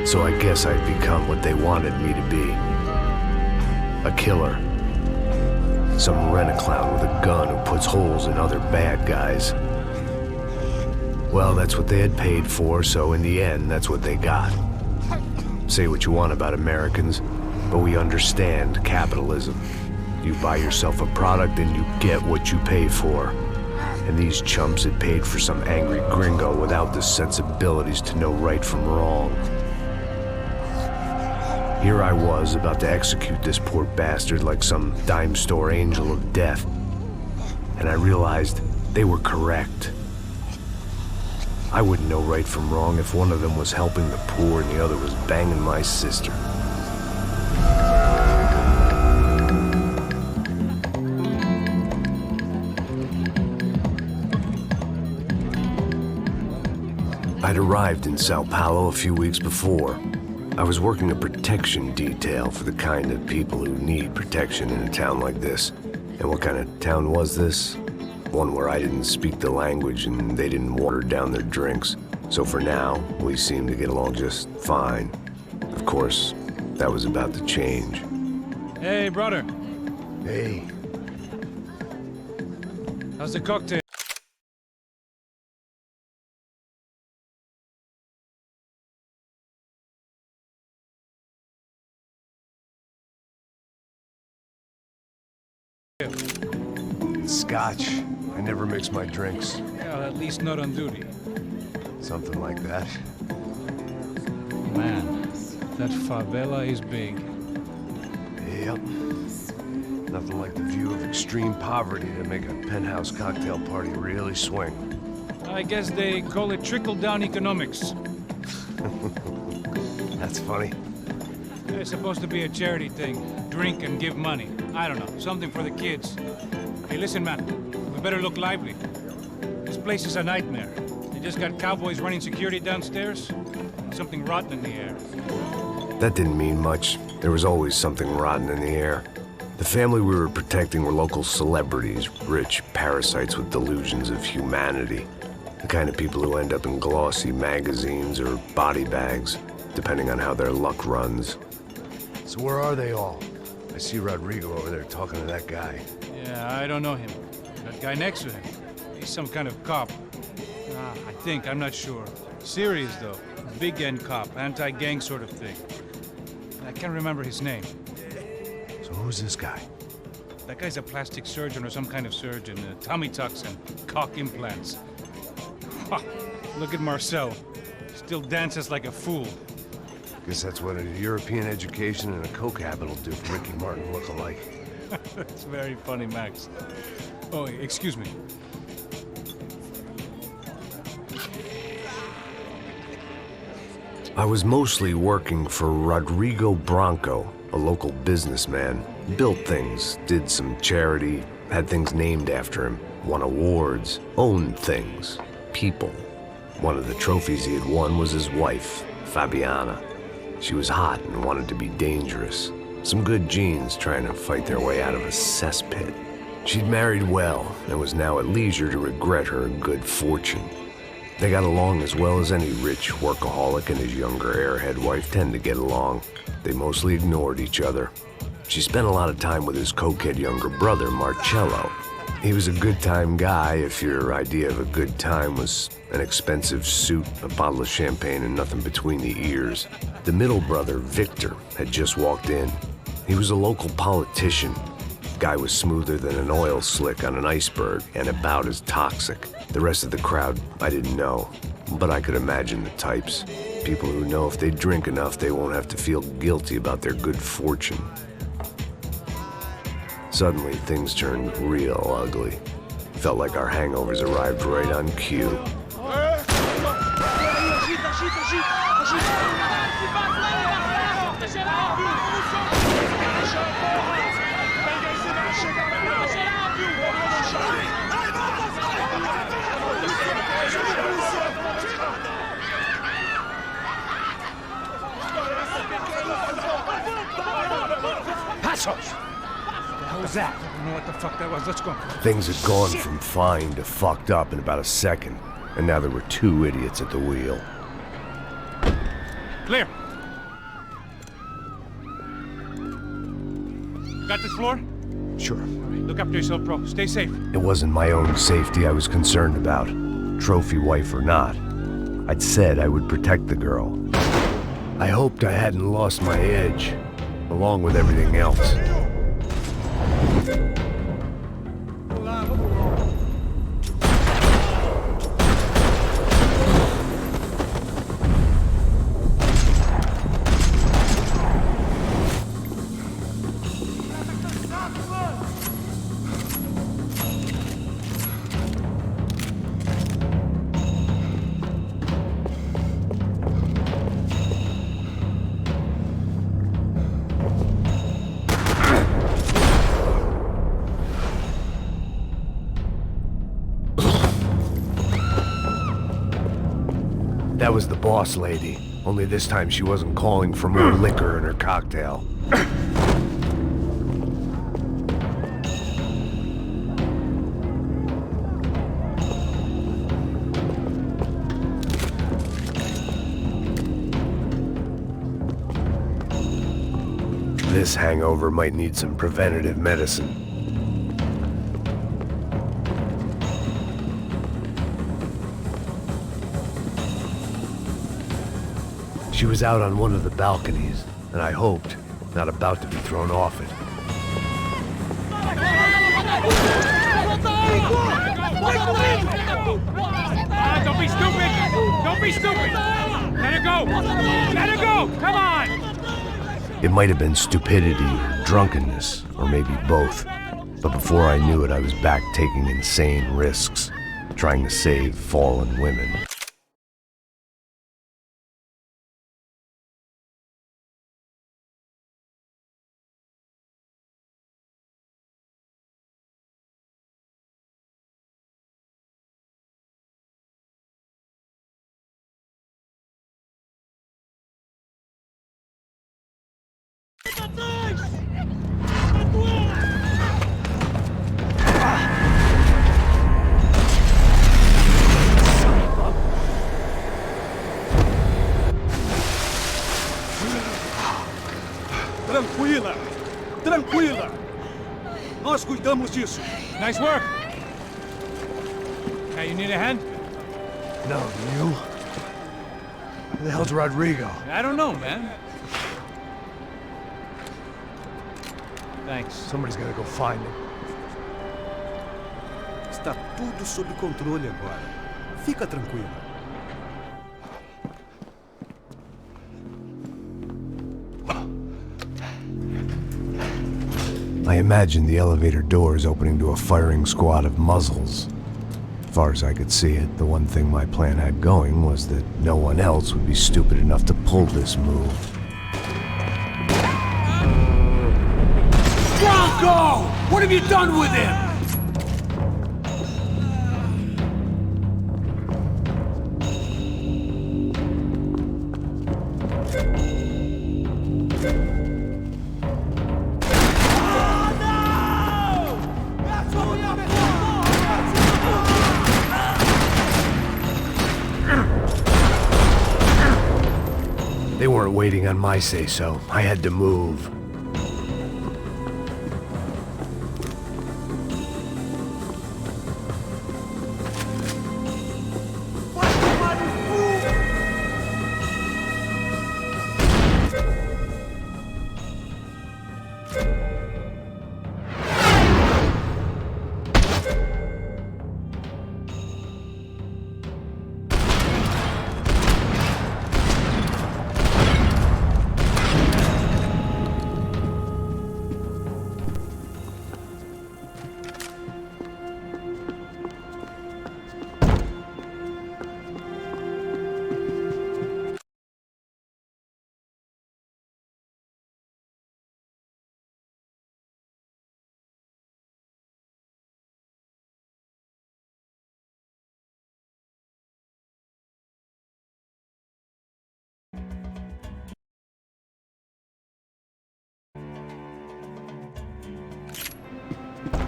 So I guess I'd become what they wanted me to be. A killer. Some rent-a-clown with a gun who puts holes in other bad guys. Well, that's what they had paid for, so in the end, that's what they got. Say what you want about Americans, but we understand capitalism. You buy yourself a product and you get what you pay for. And these chumps had paid for some angry gringo without the sensibilities to know right from wrong. Here I was, about to execute this poor bastard like some dime store angel of death. And I realized they were correct. I wouldn't know right from wrong if one of them was helping the poor and the other was banging my sister. I'd arrived in Sao Paulo a few weeks before. I was working a protection detail for the kind of people who need protection in a town like this. And what kind of town was this? One where I didn't speak the language and they didn't water down their drinks. So for now, we seemed to get along just fine. Of course, that was about to change. Hey, brother. Hey. How's the cocktail? Scotch. I never mix my drinks. Well, at least not on duty. Something like that. Man, that favela is big. Yep. Nothing like the view of extreme poverty to make a penthouse cocktail party really swing. I guess they call it trickle-down economics. That's funny. It's supposed to be a charity thing. Drink and give money. I don't know, something for the kids. Hey, listen, man. We better look lively. This place is a nightmare. They just got cowboys running security downstairs. Something rotten in the air. That didn't mean much. There was always something rotten in the air. The family we were protecting were local celebrities, rich parasites with delusions of humanity. The kind of people who end up in glossy magazines or body bags, depending on how their luck runs. So where are they all? I see Rodrigo over there talking to that guy. Yeah, I don't know him. That guy next to him. He's some kind of cop. I think, I'm not sure. Serious, though. Big end cop, anti-gang sort of thing. I can't remember his name. So who's this guy? That guy's a plastic surgeon or some kind of surgeon. Tummy tucks and cock implants. Ha! Look at Marcel. Still dances like a fool. Guess that's what a European education and a coke habit will do for Ricky Martin look-alike. That's very funny, Max. Oh, excuse me. I was mostly working for Rodrigo Branco, a local businessman. Built things, did some charity, had things named after him, won awards, owned things, people. One of the trophies he had won was his wife, Fabiana. She was hot and wanted to be dangerous. Some good genes trying to fight their way out of a cesspit. She'd married well and was now at leisure to regret her good fortune. They got along as well as any rich workaholic and his younger airhead wife tend to get along. They mostly ignored each other. She spent a lot of time with his cokehead younger brother, Marcello. He was a good-time guy if your idea of a good time was an expensive suit, a bottle of champagne, and nothing between the ears. The middle brother, Victor, had just walked in. He was a local politician. Guy was smoother than an oil slick on an iceberg and about as toxic. The rest of the crowd, I didn't know, but I could imagine the types. People who know if they drink enough, they won't have to feel guilty about their good fortune. Suddenly, things turned real ugly. Felt like our hangovers arrived right on cue. What was that? I don't know what the fuck that was. Let's go. Things had gone from fine to fucked up in about a second, and now there were two idiots at the wheel. Clear. Got this floor? Sure. Look after yourself, bro. Stay safe. It wasn't my own safety I was concerned about, trophy wife or not. I'd said I would protect the girl. I hoped I hadn't lost my edge, along with everything else. That was the boss lady, only this time she wasn't calling for more liquor in her cocktail. This hangover might need some preventative medicine. She was out on one of the balconies, and I hoped, not about to be thrown off it. Don't be stupid! Don't be stupid! Let her go! Let her go! Come on! It might have been stupidity or drunkenness, or maybe both. But before I knew it, I was back taking insane risks, trying to save fallen women. Tranquila! Tranquila! Nós cuidamos disso. Nice work! Hey, you need a hand? No, you? Who the hell's Rodrigo? I don't know, man. Thanks. Somebody's gotta go find him. Está tudo sob controle agora. Fica tranquila. I imagined the elevator doors opening to a firing squad of muzzles. As far as I could see it, the one thing my plan had going was that no one else would be stupid enough to pull this move. Bronco! What have you done with him? They weren't waiting on my say-so. I had to move.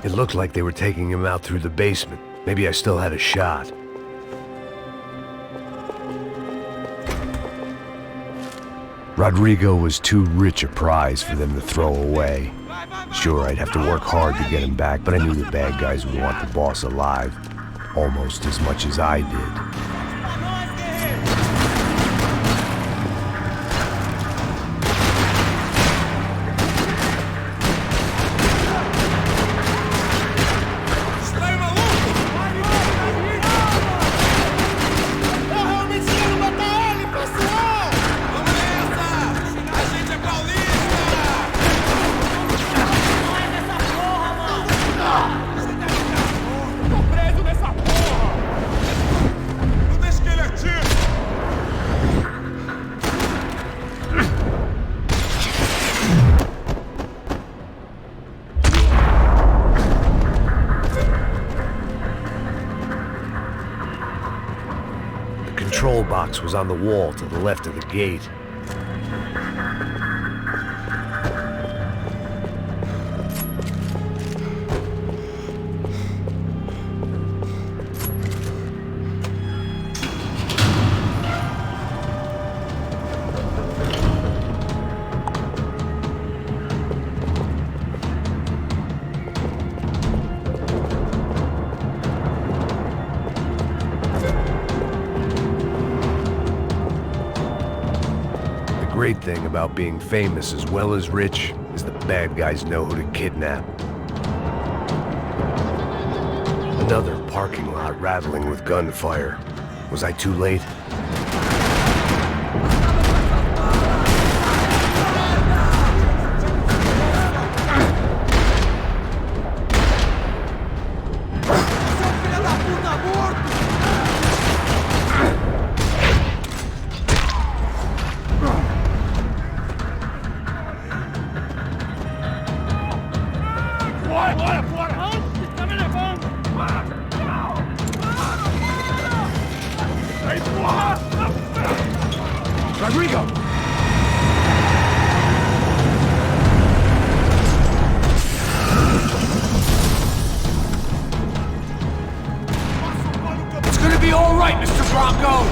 It looked like they were taking him out through the basement. Maybe I still had a shot. Rodrigo was too rich a prize for them to throw away. Sure, I'd have to work hard to get him back, but I knew the bad guys would want the boss alive, almost as much as I did. The control box was on the wall to the left of the gate. The great thing about being famous as well as rich is the bad guys know who to kidnap. Another parking lot rattling with gunfire. Was I too late? Rodrigo! It's gonna be all right, Mr. Bronco!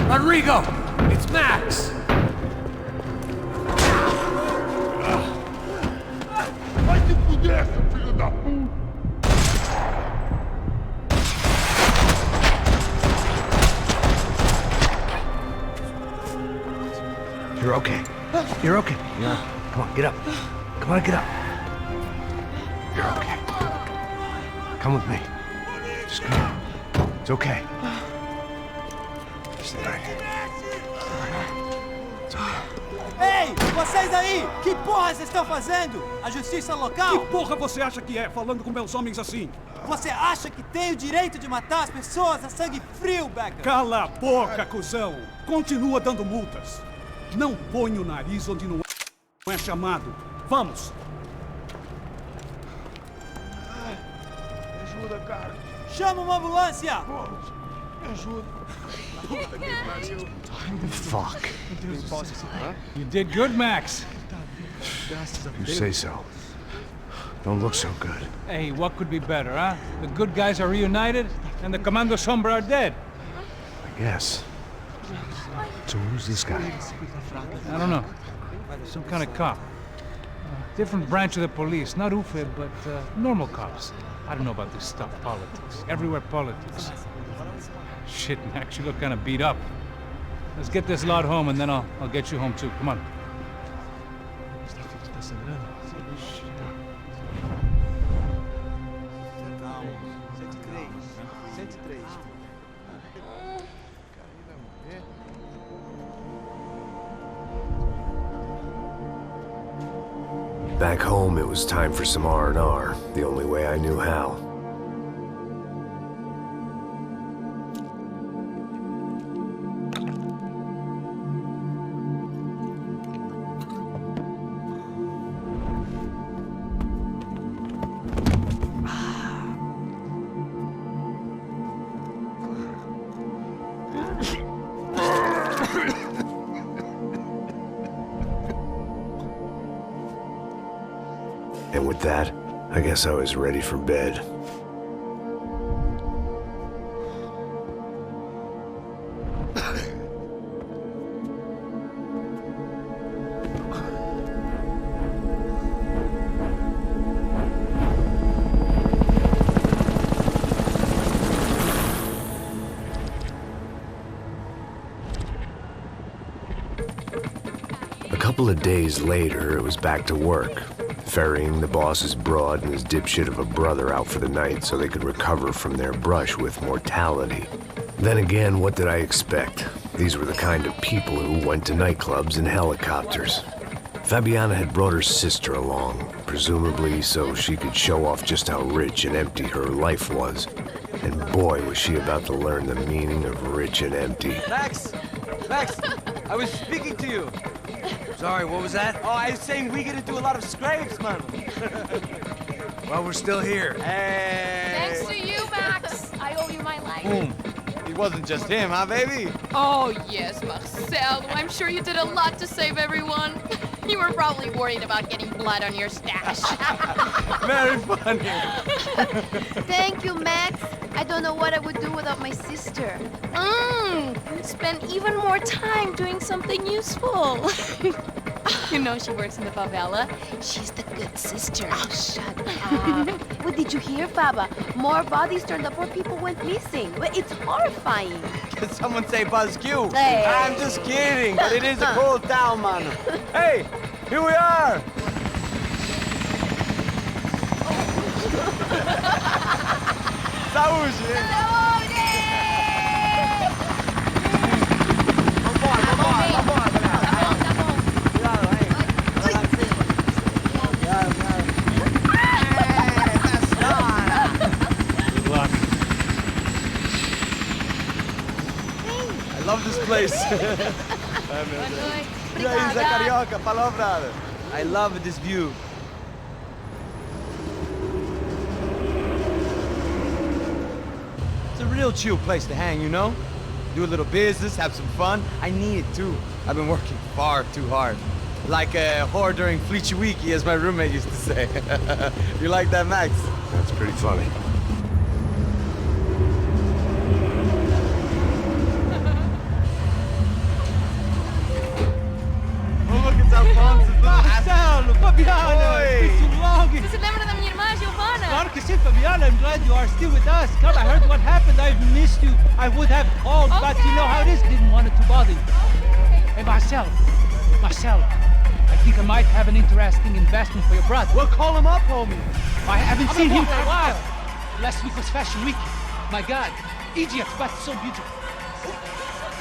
Rodrigo! It's Max! Vai se fuder, seu filho da puta! You're okay. You're okay. Yeah. Come on, get up. Come on, get up. You're okay. Come with me. Just come on. It's okay. Stay right here. It's okay. Ei, vocês aí! Que porra vocês estão fazendo? A justiça local? Que porra você acha que é, falando com meus homens assim? Você acha que tem o direito de matar as pessoas a sangue frio, Becker? Cala a boca, cuzão! Continua dando multas. Não põe o nariz onde não é chamado. Vamos! Me ajuda, cara. Chama uma ambulância! Me ajuda. Puta que pariu. Fuck. You did good, Max. You say so. Don't look so good. Hey, what could be better, huh? The good guys are reunited, and the Commando Sombra are dead. I guess. So who's this guy? I don't know. Some kind of cop. Different branch of the police. Not UFE, but normal cops. I don't know about this stuff, politics. Everywhere politics. Shit, Max, you look kind of beat up. Let's get this lot home, and then I'll get you home too. Come on. Back home, it was time for some R&R, the only way I knew how. And with that, I guess I was ready for bed. A couple of days later, it was back to work, ferrying the boss's broad and his dipshit of a brother out for the night so they could recover from their brush with mortality. Then again, what did I expect? These were the kind of people who went to nightclubs in helicopters. Fabiana had brought her sister along, presumably so she could show off just how rich and empty her life was. And boy, was she about to learn the meaning of rich and empty. Max! Max! I was speaking to you. Sorry, what was that? Oh, I was saying we gotta do a lot of scrapes, man. Well, we're still here. Hey! Thanks to you, Max. I owe you my life. Boom. It wasn't just him, huh, baby? Oh, yes, Marcel. I'm sure you did a lot to save everyone. You were probably worried about getting blood on your stash. Very funny. Thank you, Max. I don't know what I would do without my sister. Spend even more time doing something useful. You know she works in the favela. She's the good sister. Oh, shut up. What did you hear, Baba? More bodies turned up where people went missing. It's horrifying. Did someone say Buzz Q? Hey. I'm just kidding, but it is a cool town, man. Hey, here we are. Saúde! Good luck. I love this place. E aí, Zé Carioca, palavra. I love this view. It's a real chill place to hang, you know? Do a little business, have some fun. I need it too. I've been working far too hard. Like a whore during Fleechy Weeky, as my roommate used to say. You like that, Max? That's pretty funny. Oh, look, it's Alfonso's little Marcelo, Fabiana, Oi. it's been too long. Você se lembra da minha irmã, Giovanna? Claro que sim, Fabiana. I'm glad you are still with us. Come, I heard what happened. I've missed you. I would have called, but you know how it is. Didn't want it to bother you. Hey, Marcelo, I think I might have an interesting investment for your brother. Well, call him up, homie. I haven't seen him for a while. Last week was Fashion Week. My God, Egypt, but so beautiful.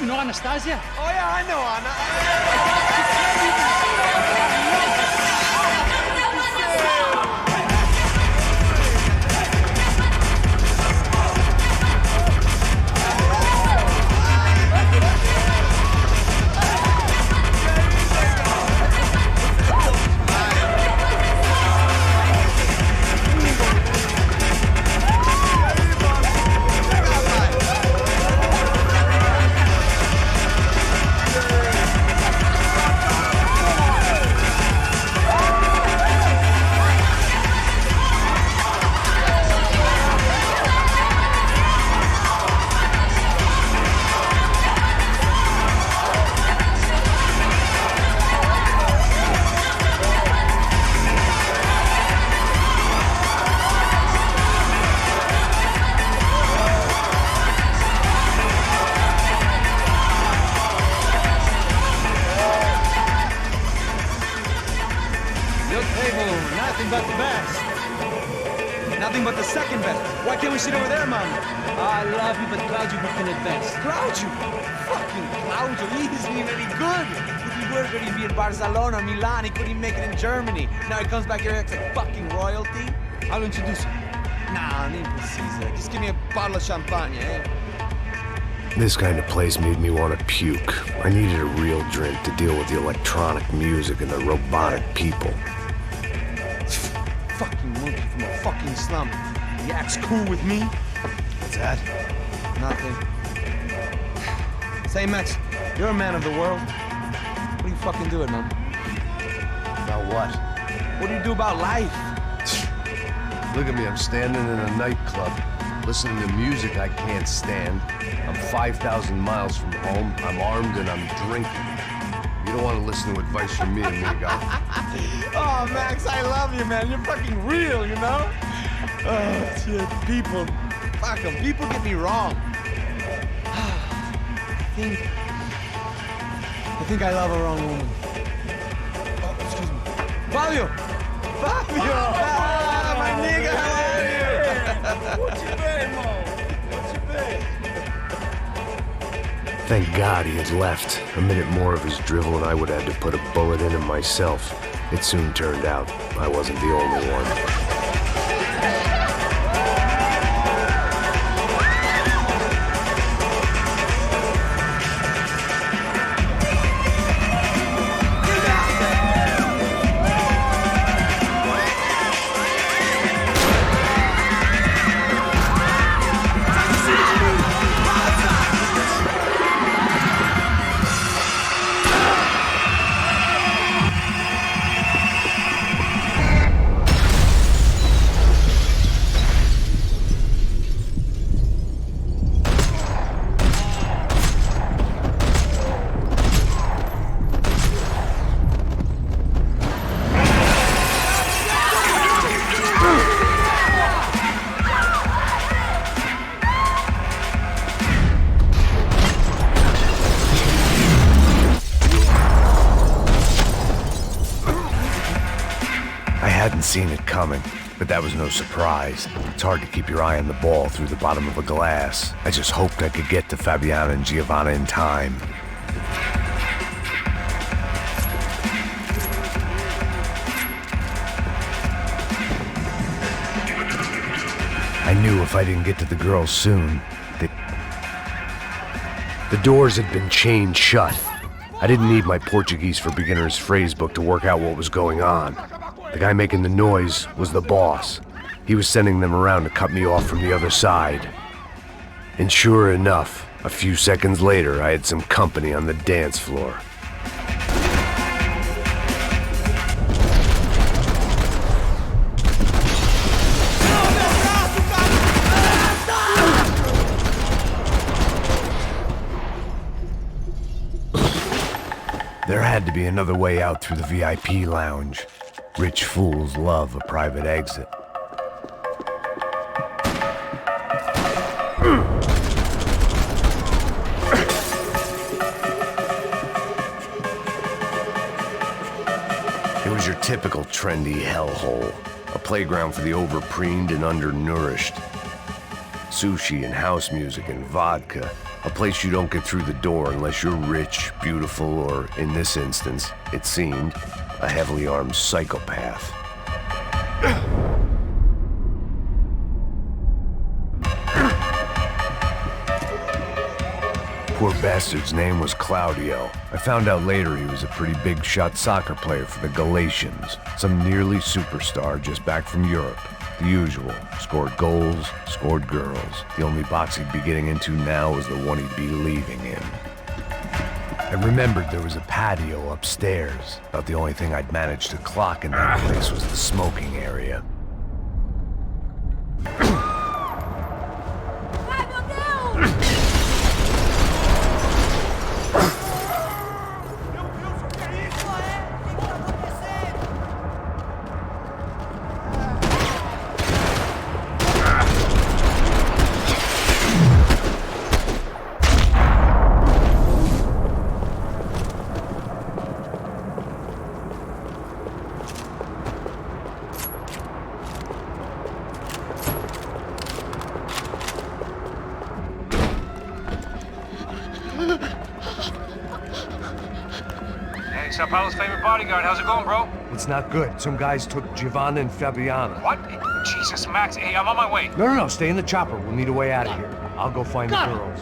You know Anastasia? Oh, yeah, I know, Anna. Nothing but the best. Nothing but the second best. Why can't we sit over there, man? I love you, but Claudio booking it best. Claudio? Fucking Claudio, he isn't even any good. If he were good, he'd be in Barcelona, Milan, he couldn't even make it in Germany. Now he comes back here acts like fucking royalty. I'll introduce you. Nah, nem precisa. Just give me a bottle of champagne, eh? This kind of place made me want to puke. I needed a real drink to deal with the electronic music and the robotic people. Fucking monkey from a fucking slum. He acts cool with me. What's that? Nothing. Say, Max, you're a man of the world. What are you fucking doing, man? About what? What do you do about life? Look at me, I'm standing in a nightclub, listening to music I can't stand. I'm 5,000 miles from home, I'm armed and I'm drinking. You don't want to listen to advice from me, amigo. Oh, Max, I love you, man. You're fucking real, you know? Oh, shit, people. Fuck 'em. People get me wrong. I think I love a wrong woman. Oh, excuse me. Fabio! Fabio! Ah, my nigga, how are you? What you been, Mo? What you been? Thank God he had left. A minute more of his drivel and I would have had to put a bullet in him myself. It soon turned out I wasn't the only one. I hadn't seen it coming, but that was no surprise. It's hard to keep your eye on the ball through the bottom of a glass. I just hoped I could get to Fabiana and Giovanna in time. I knew if I didn't get to the girls soon, the doors had been chained shut. I didn't need my Portuguese for Beginners phrase book to work out what was going on. The guy making the noise was the boss. He was sending them around to cut me off from the other side. And sure enough, a few seconds later, I had some company on the dance floor. There had to be another way out through the VIP lounge. Rich fools love a private exit. It was your typical trendy hellhole. A playground for the overpreened and undernourished. Sushi and house music and vodka. A place you don't get through the door unless you're rich, beautiful, or, in this instance, it seemed, a heavily armed psychopath. Poor bastard's name was Claudio. I found out later he was a pretty big shot soccer player for the Galatians, some nearly superstar just back from Europe. The usual. Scored goals, scored girls. The only box he'd be getting into now was the one he'd be leaving in. I remembered there was a patio upstairs. About the only thing I'd managed to clock in that place was the smoking area. Sao Paulo's favorite bodyguard. How's it going, bro? It's not good. Some guys took Giovanna and Fabiana. What? Jesus, Max. Hey, I'm on my way. No, stay in the chopper. We'll need a way out of here. I'll go find the girls.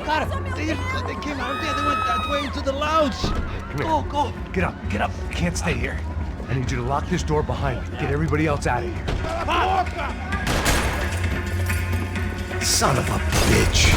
Got him. They came out there. They went that way into the lounge. Come here. Go. Get up. You can't stay here. I need you to lock this door behind me. Get everybody else out of here. Son of a bitch.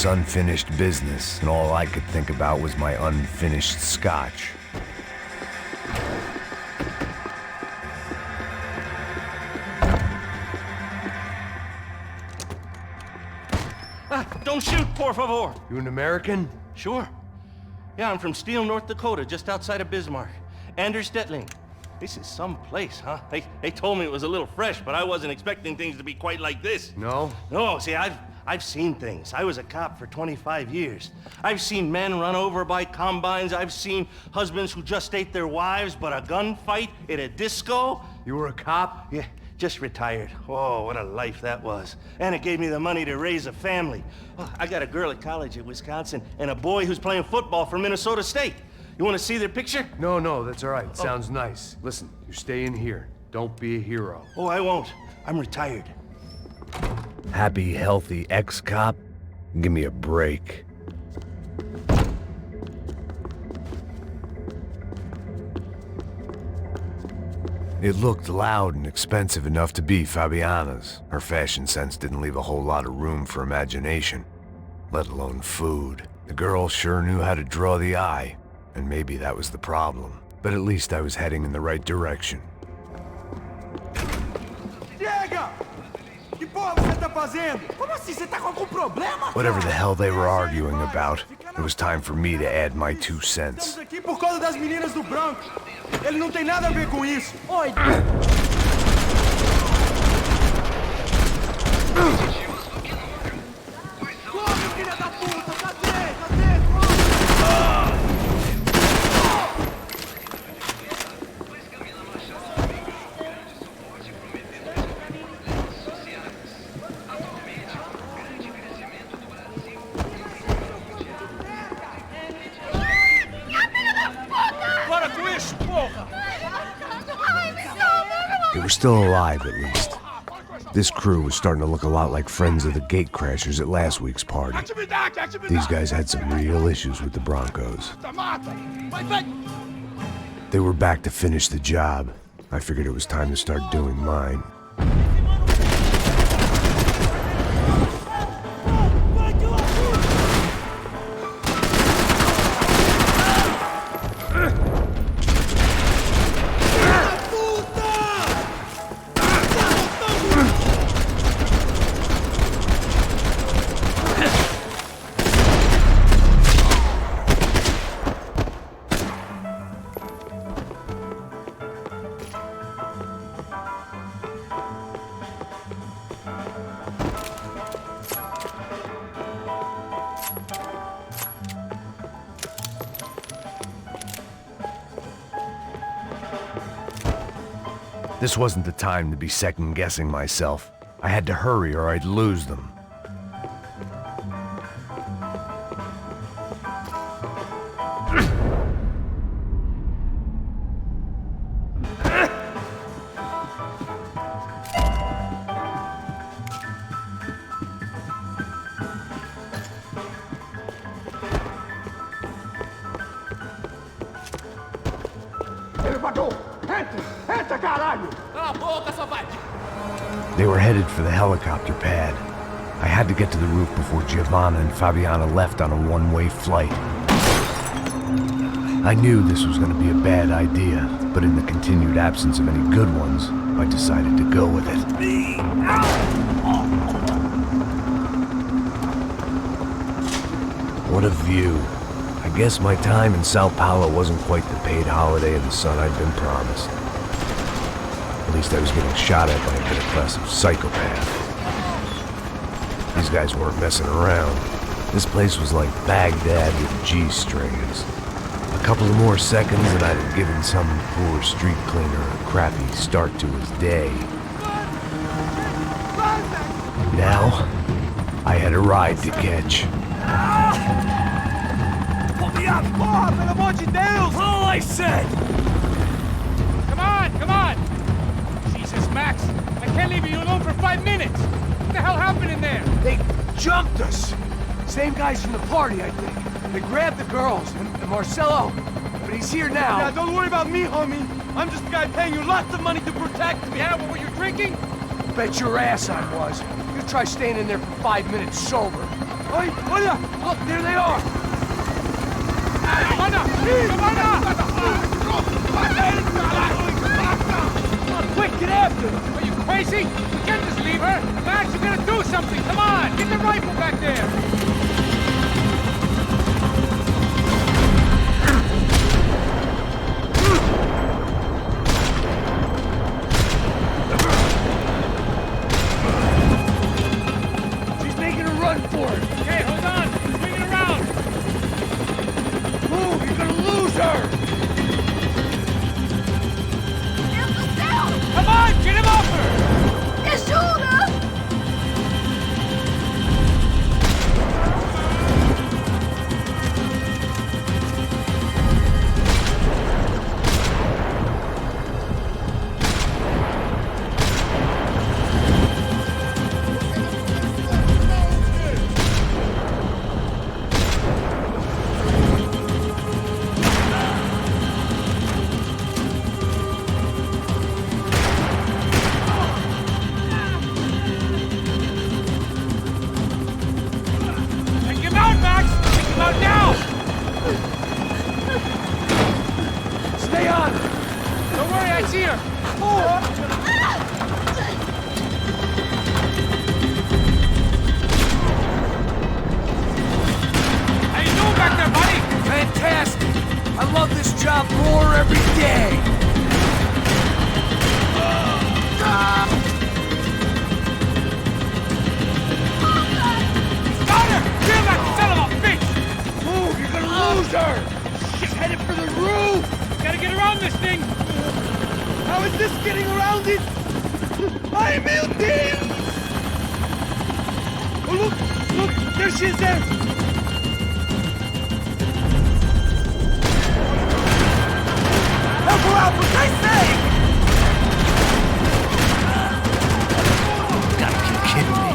unfinished business, and all I could think about was my unfinished scotch. Don't shoot, por favor. You an American? Sure. Yeah, I'm from Steele, North Dakota, just outside of Bismarck. Anders Stetling. This is some place, huh? They told me it was a little fresh, but I wasn't expecting things to be quite like this. No? No, see, I've seen things. I was a cop for 25 years. I've seen men run over by combines. I've seen husbands who just ate their wives, but a gunfight at a disco. You were a cop? Yeah, just retired. Oh, what a life that was. And it gave me the money to raise a family. Oh, I got a girl at college at Wisconsin and a boy who's playing football for Minnesota State. You want to see their picture? No, that's all right. Sounds nice. Listen, you're staying here. Don't be a hero. Oh, I won't. I'm retired. Happy, healthy ex-cop? Give me a break. It looked loud and expensive enough to be Fabiana's. Her fashion sense didn't leave a whole lot of room for imagination, let alone food. The girl sure knew how to draw the eye, and maybe that was the problem. But at least I was heading in the right direction. Whatever the hell they were arguing about, it was time for me to add my 2 cents. Ele não tem nada a ver com isso. Oi. Corre, filha da puta! Cadê? They were still alive, at least. This crew was starting to look a lot like friends of the gatecrashers at last week's party. These guys had some real issues with the Broncos. They were back to finish the job. I figured it was time to start doing mine. This wasn't the time to be second-guessing myself. I had to hurry or I'd lose them. They were headed for the helicopter pad. I had to get to the roof before Giovanna and Fabiana left on a one-way flight. I knew this was going to be a bad idea, but in the continued absence of any good ones, I decided to go with it. What a view. I guess my time in Sao Paulo wasn't quite the paid holiday in the sun I'd been promised. At least I was getting shot at by a bit-aggressive psychopath. These guys weren't messing around. This place was like Baghdad with G-strings. A couple of more seconds and I'd have given some poor street cleaner a crappy start to his day. Now, I had a ride to catch. Pull me up! Porra, pelo amor de Deus! All I said! Come on! Jesus, Max! I can't leave you alone for 5 minutes! What the hell happened in there? They jumped us! Same guys from the party, I think. They grabbed the girls, and Marcelo, but he's here now. Yeah, don't worry about me, homie. I'm just a guy paying you lots of money to protect me. Yeah, what were you drinking? Bet your ass I was. You try staying in there for 5 minutes sober. Oi, olha! Look, there they are! Quick, get after her! Are you crazy? We can't just leave her! Max, you gotta do something! Come on! Get the rifle back there! She's making a run for it! Okay, hold on! Swing it around! Move! You're gonna lose her! Come on! Get him off her! Me ajuda! Take him out, Max! Take him out now! Stay on her! Don't worry, I see her! How you doing back there, buddy? Fantastic! I love this job more every day! Got her! Kill that son of a bitch! Move! You're gonna lose her! She's headed for the roof! Gotta get around this thing! How is this getting around it? Ai, meu Deus! Oh, look! Look! There she is there! Help her out, for Christ's sake! Gotta be kidding me.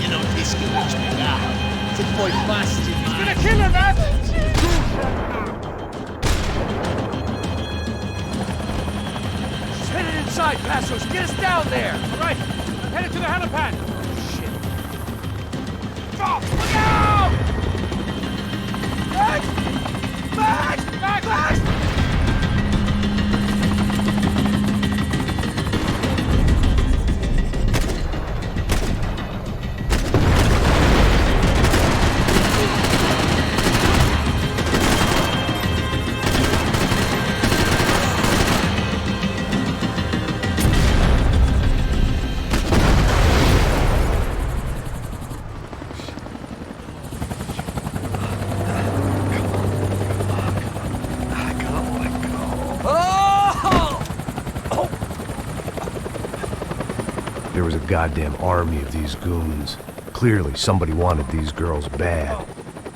You não disse que eu vou te pegar. Você foi fácil demais. Gonna kill her, man! She's headed inside, Passos! Get us down there! All right, I'm headed to the helipad. Shit. Oh, look out! Max! Max! Max! Max! There was a goddamn army of these goons. Clearly, somebody wanted these girls bad.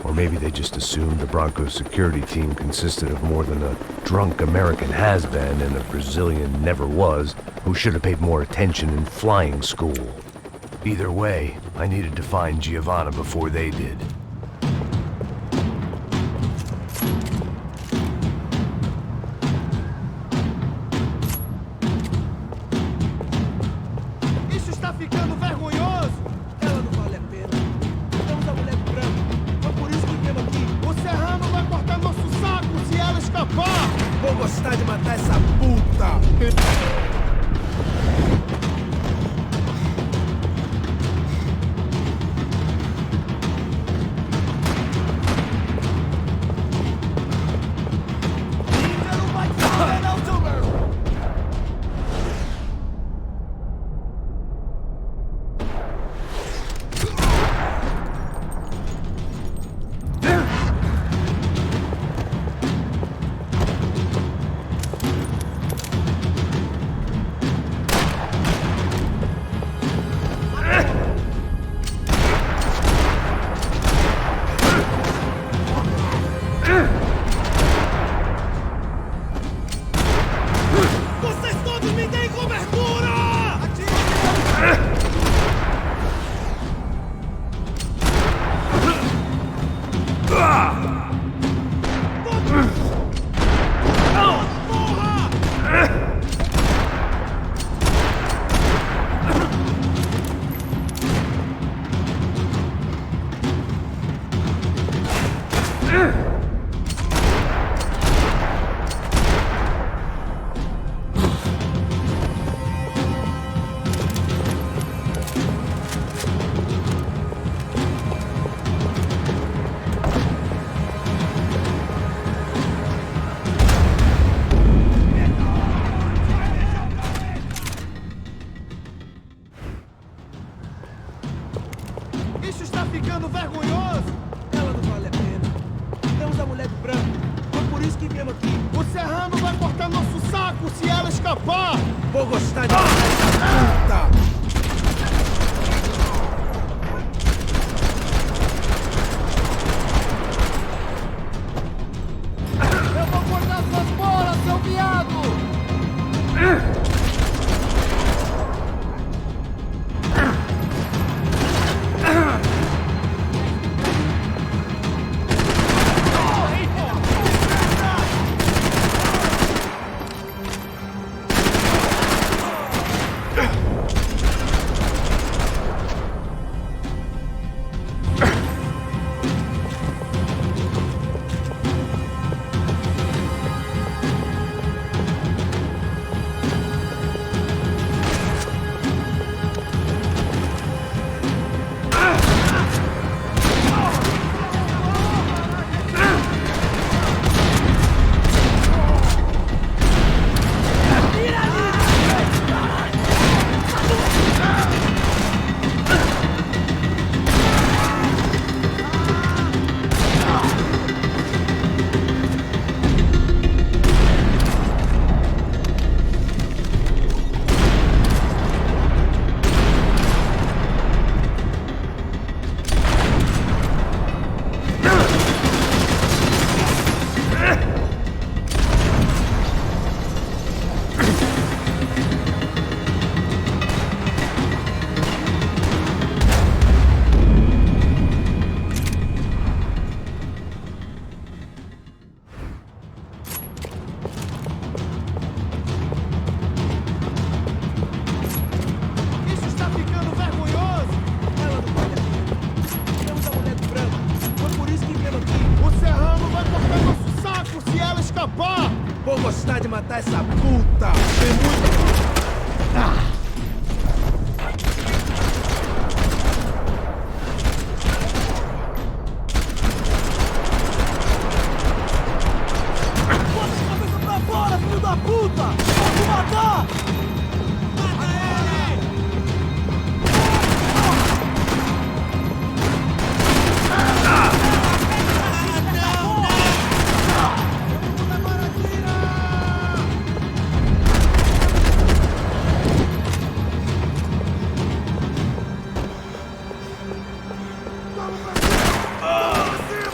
Or maybe they just assumed the Broncos security team consisted of more than a drunk American has-been and a Brazilian never was who should have paid more attention in flying school. Either way, I needed to find Giovanna before they did. Isso está ficando vergonhoso. Ela não vale a pena. Temos a mulher branca. Foi por isso que viemos aqui. O Serrano vai cortar nosso saco se ela escapar. Vou gostar de matar essa puta. Você não vai fazer não, seu merda. escapar! Vou gostar de matar essa puta! Eu vou cortar suas bolas, seu viado! Isso está ficando vergonhoso! Ela não vale a pena. Temos a mulher do branco. Foi por isso que viemos aqui. O Serrano vai cortar nosso saco se ela escapar! Vou gostar de matar essa puta! Tem muito... Bota a cabeça pra fora, filho da puta! Vou te matar! Mata ele! Agora tira! Vamos pra cima! Vamos pra cima!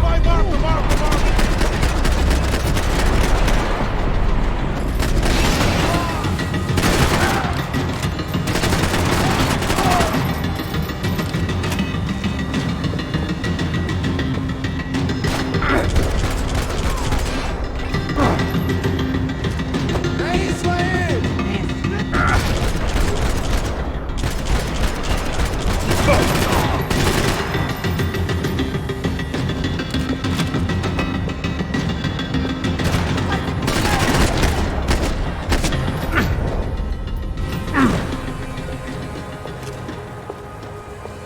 Vai, Marco, Marco, Marco! É isso aí!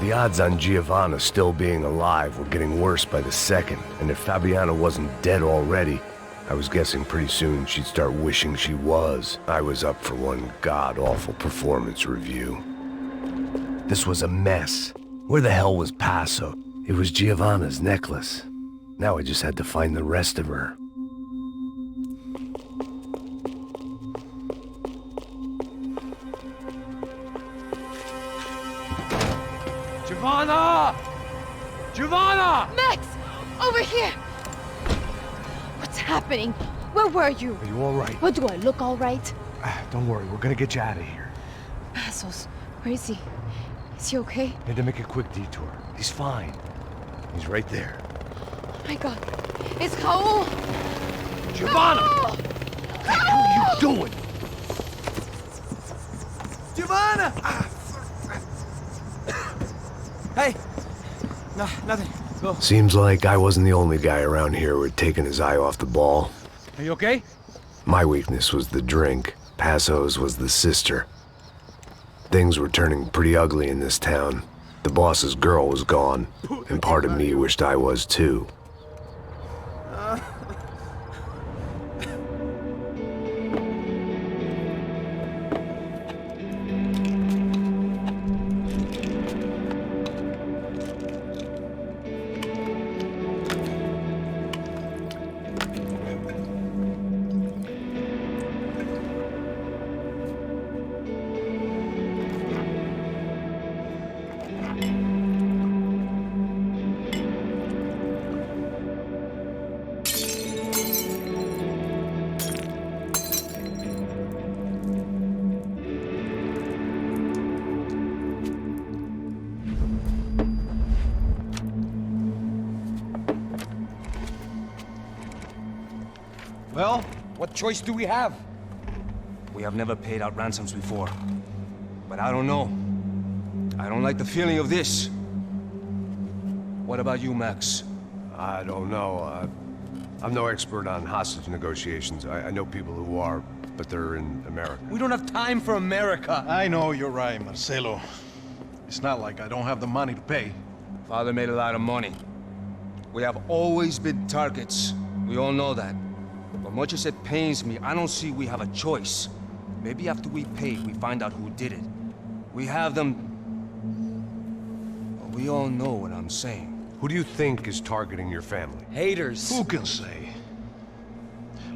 The odds on Giovanna still being alive were getting worse by the second, and if Fabiana wasn't dead already, I was guessing pretty soon she'd start wishing she was. I was up for one god-awful performance review. This was a mess. Where the hell was Paso? It was Giovanna's necklace. Now I just had to find the rest of her. Giovanna! Giovanna! Max! Over here! What's happening? Where were you? Are you all right? What, do I look all right? Don't worry, we're gonna get you out of here. Passos, where is he? Is he okay? Had to make a quick detour. He's fine. He's right there. Oh my god. It's Raul! Giovanna! Raul! What the hell are you doing? Giovanna! Hey! No, nothing. Go. Seems like I wasn't the only guy around here who had taken his eye off the ball. Are you okay? My weakness was the drink. Passo's was the sister. Things were turning pretty ugly in this town. The boss's girl was gone, and part of me wished I was too. Well, what choice do we have? We have never paid out ransoms before. But I don't know. I don't like the feeling of this. What about you, Max? I don't know. I'm no expert on hostage negotiations. I know people who are, but they're in America. We don't have time for America. I know you're right, Marcelo. It's not like I don't have the money to pay. Father made a lot of money. We have always been targets. We all know that. But much as it pains me, I don't see we have a choice. Maybe after we pay, we find out who did it. We have them... But we all know what I'm saying. Who do you think is targeting your family? Haters. Who can say?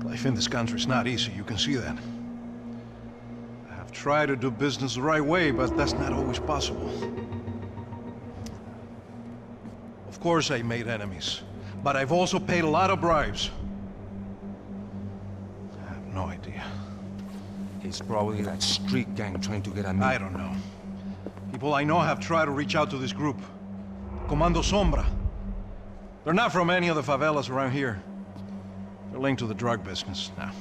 Life in this country is not easy, you can see that. I have tried to do business the right way, but that's not always possible. Of course I made enemies, but I've also paid a lot of bribes. I have no idea. It's probably that street gang trying to get at me. I don't know. People I know have tried to reach out to this group. Comando Sombra. They're not from any of the favelas around here. They're linked to the drug business. Now,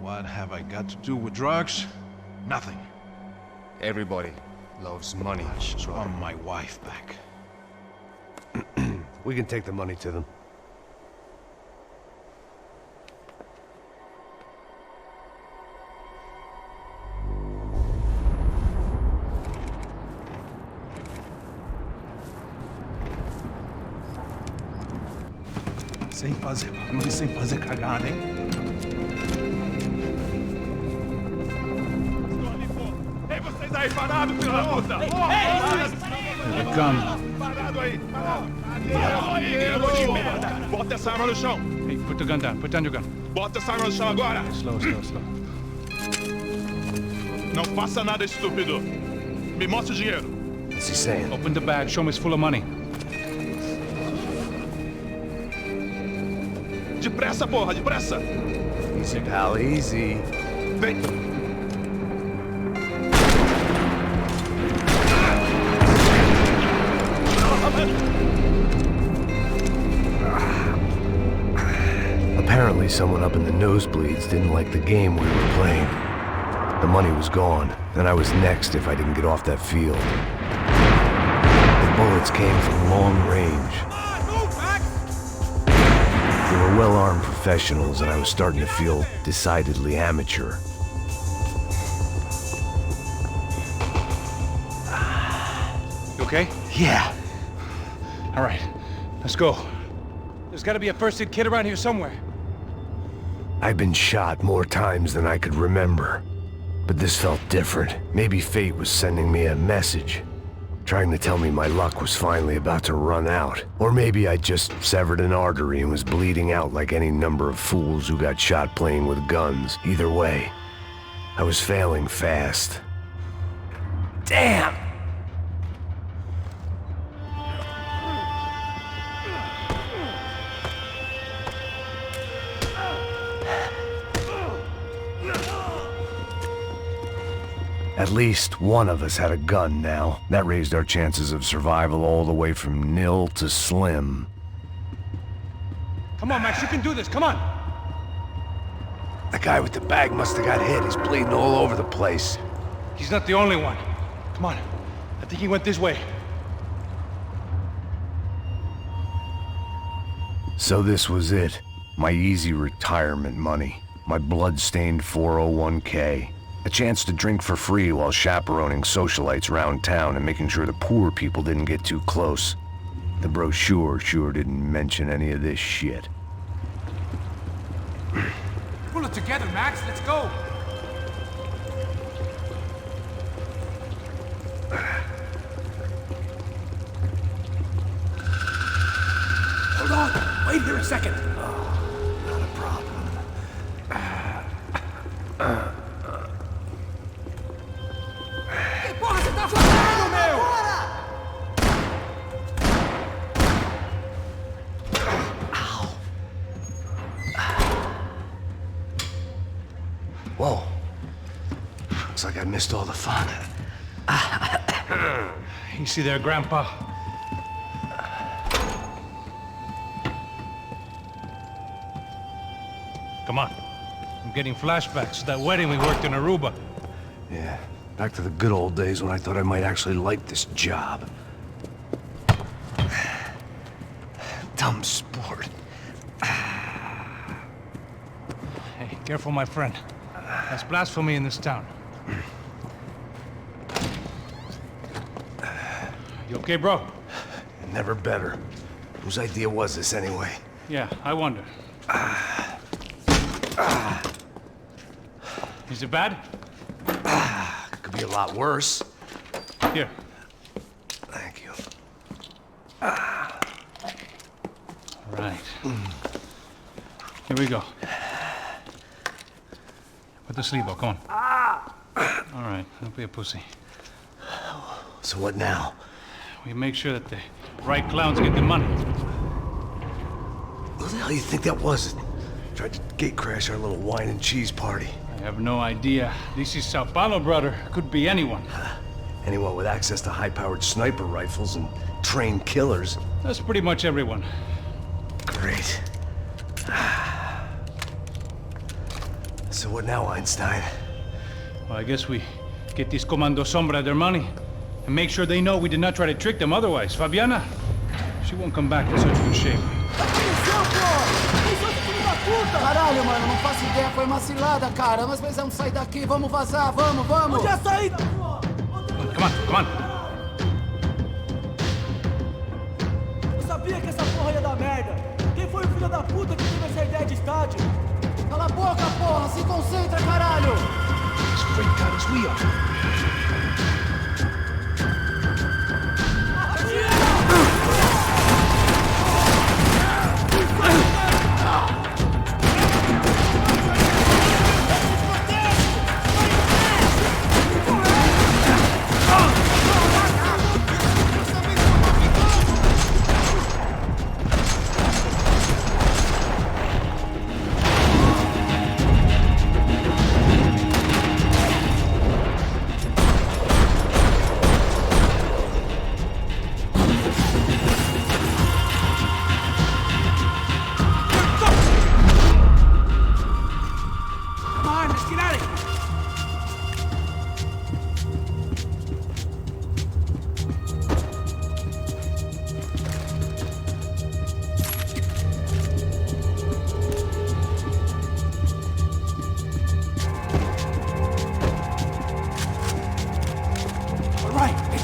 what have I got to do with drugs? Nothing. Everybody loves money. I just want my wife back. We can take the money to them. Sem fazer barulho e sem fazer cagada, hein? Ei, vocês aí parados, filho da puta! Here they come. Parado aí! Parado! Bota essa arma no chão! Hey, put the gun down. Put down your gun. Bota essa arma no chão agora! Slow, slow, slow. Não faça nada, estúpido! Me mostre o dinheiro! What's he saying? Open the bag. Show me it's full of money. Depressa, porra! Depressa! Easy, pal, easy. Vem! Apparently someone up in the nosebleeds didn't like the game we were playing. The money was gone, and I was next if I didn't get off that field. The bullets came from long range. They were well-armed professionals, and I was starting to feel decidedly amateur. You okay? Yeah. All right. Let's go. There's got to be a first-aid kit around here somewhere. I've been shot more times than I could remember. But this felt different. Maybe fate was sending me a message, trying to tell me my luck was finally about to run out. Or maybe I just severed an artery and was bleeding out like any number of fools who got shot playing with guns. Either way, I was failing fast. Damn! At least one of us had a gun now. That raised our chances of survival all the way from nil to slim. Come on, Max. You can do this. Come on. The guy with the bag must have got hit. He's bleeding all over the place. He's not the only one. Come on. I think he went this way. So this was it. My easy retirement money. My blood-stained 401k. A chance to drink for free while chaperoning socialites around town and making sure the poor people didn't get too close. The brochure sure didn't mention any of this shit. Pull it together, Max. Let's go. Hold on. Wait here a second. Not a problem. Que porra você tá fazendo, meu? Whoa. Looks like I missed all the fun. Easy there, Grandpa. Come on. I'm getting flashbacks to that wedding we worked in Aruba. Yeah, back to the good old days when I thought I might actually like this job. Dumb sport. Hey, careful, my friend. That's blasphemy in this town. You okay, bro? Never better. Whose idea was this anyway? Yeah, I wonder. Is it bad? Could be a lot worse. Here. Thank you. Right. Here we go. Put the sleeve on, come on. All right, don't be a pussy. So what now? We make sure that the right clowns get the money. Who the hell do you think that was? Tried to gate crash our little wine and cheese party. I have no idea. This is Sao Paulo, brother. Could be anyone. Anyone with access to high-powered sniper rifles and trained killers. That's pretty much everyone. Great. So what now, Einstein? Well, I guess we get these Comando Sombra their money and make sure they know we did not try to trick them otherwise. Fabiana, she won't come back in such good shape. Caralho, mano, não faço ideia, foi uma cilada, cara. Nós precisamos sair daqui, vamos vazar, vamos! Onde é a saída, pô? Come on, come on. Eu sabia que essa porra ia dar merda. Quem foi o filho da puta que teve essa ideia de estádio? Cala a boca, porra! Se concentra, caralho! As freaked out as we are.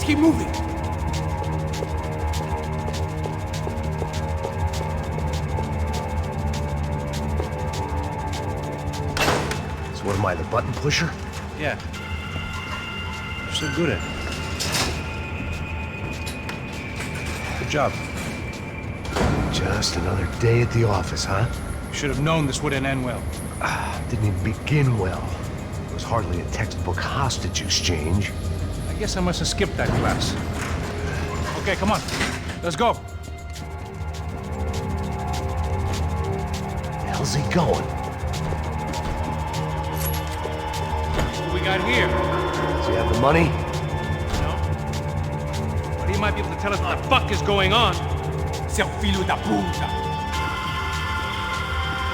Keep moving. So what am I, the button pusher? Yeah. You're so good at it. Good job. Just another day at the office, huh? You should have known this wouldn't end well. Didn't even begin well. It was hardly a textbook hostage exchange. I guess I must have skipped that class. Okay, come on. Let's go. The hell's he going? What we got here? Does he have the money? No. But he might be able to tell us what the fuck is going on. Seu filho da puta!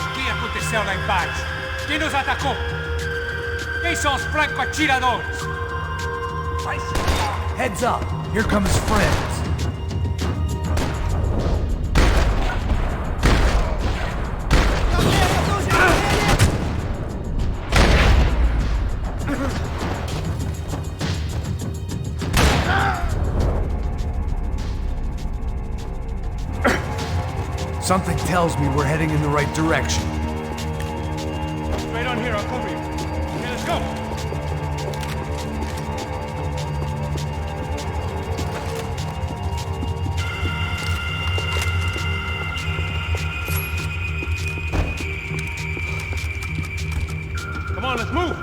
O que aconteceu lá embaixo? Quem nos atacou? Quem são os franco-atiradores? Heads up! Here come his friends. Something tells me we're heading in the right direction. Right on here, I'll cover you. Okay, let's go. Come on, let's move.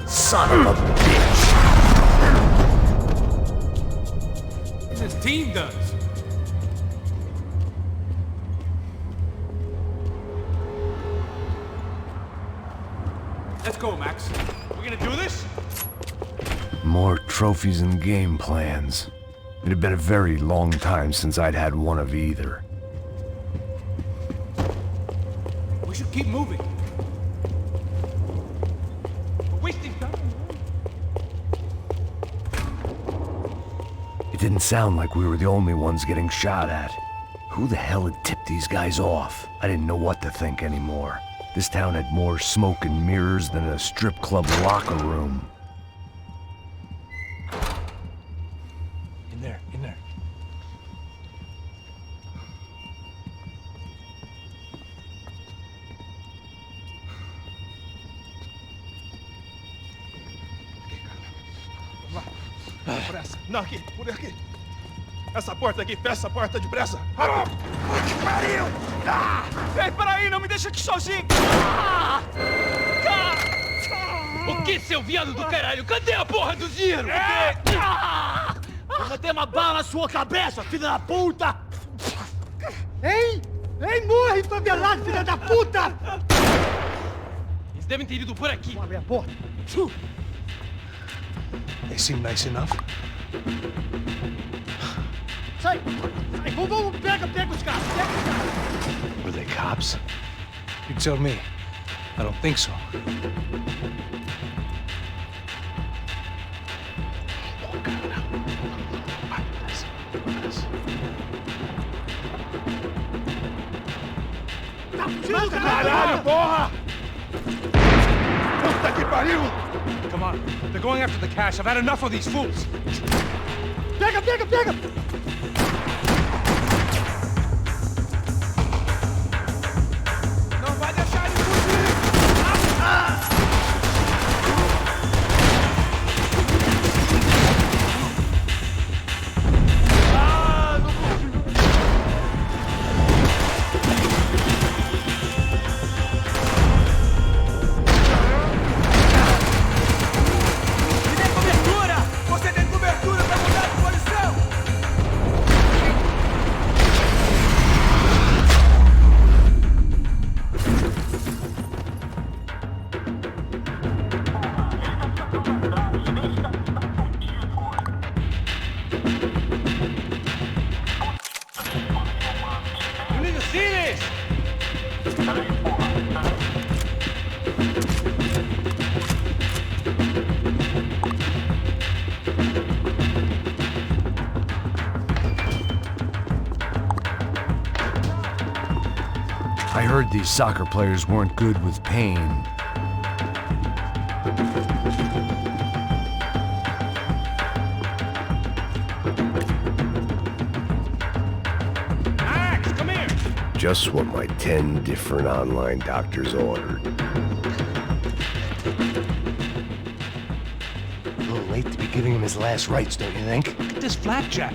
Son of a bitch! This team does. Let's go, Max. We gonna do this? More trophies and game plans. It had been a very long time since I'd had one of either. We should keep moving. We're wasting time. It didn't sound like we were the only ones getting shot at. Who the hell had tipped these guys off? I didn't know what to think anymore. This town had more smoke and mirrors than a strip club locker room. In there, in there. Não, aqui, por aqui. Essa porta aqui, fecha essa porta depressa. Rápido! Que pariu! Ei, peraí, não me deixa aqui sozinho! O que, seu viado do caralho? Cadê a porra do dinheiro? Vou meter uma bala na sua cabeça, filha da puta! Ei! Ei, morre, favelado, filha da puta! Eles devem ter ido por aqui. Abre a porta. They seem nice enough. Sai! Sai! Vamos, pega os caras! Pega os caras! Were they cops? You tell me. I don't think so. Caralho, porra! Puta que pariu! Come on. They're going after the cash. I've had enough of these fools. Pega, pega, pega! Não vai deixar ele fugir! I heard these soccer players weren't good with Payne. Max, come here! Just what my 10 different online doctors ordered. A little late to be giving him his last rites, don't you think? Look at this flapjack.